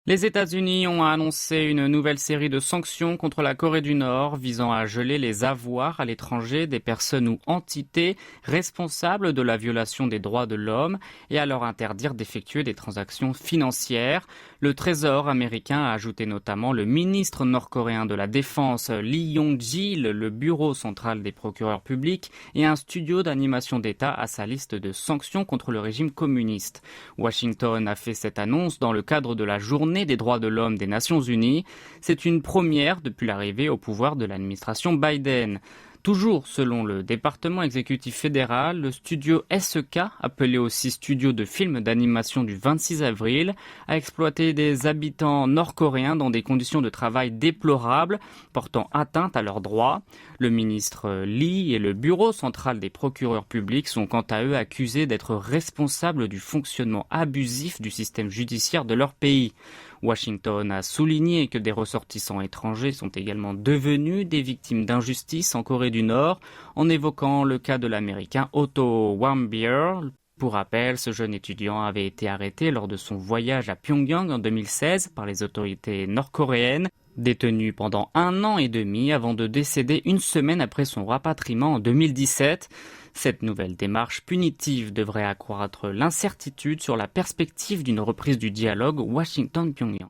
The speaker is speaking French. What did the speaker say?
Les États-Unis ont annoncé une nouvelle série de sanctions contre la Corée du Nord visant à geler les avoirs à l'étranger des personnes ou entités responsables de la violation des droits de l'homme et à leur interdire d'effectuer des transactions financières. Le Trésor américain a ajouté notamment le ministre nord-coréen de la Défense Lee Yong-gil, le bureau central des procureurs publics et un studio d'animation d'État à sa liste de sanctions contre le régime communiste. Washington a fait cette annonce dans le cadre de la journée des droits de l'homme des Nations Unies. C'est une première depuis l'arrivée au pouvoir de l'administration Biden. Toujours selon le département exécutif fédéral, le studio SEK, appelé aussi studio de films d'animation du 26 avril, a exploité des habitants nord-coréens dans des conditions de travail déplorables, portant atteinte à leurs droits. Le ministre Lee et le bureau central des procureurs publics sont quant à eux accusés d'être responsables du fonctionnement abusif du système judiciaire de leur pays. Washington a souligné que des ressortissants étrangers sont également devenus des victimes d'injustice en Corée du Nord, en évoquant le cas de l'Américain Otto Warmbier. Pour rappel, ce jeune étudiant avait été arrêté lors de son voyage à Pyongyang en 2016 par les autorités nord-coréennes, détenu pendant 1 an et demi avant de décéder une semaine après son rapatriement en 2017. Cette nouvelle démarche punitive devrait accroître l'incertitude sur la perspective d'une reprise du dialogue Washington-Pyongyang.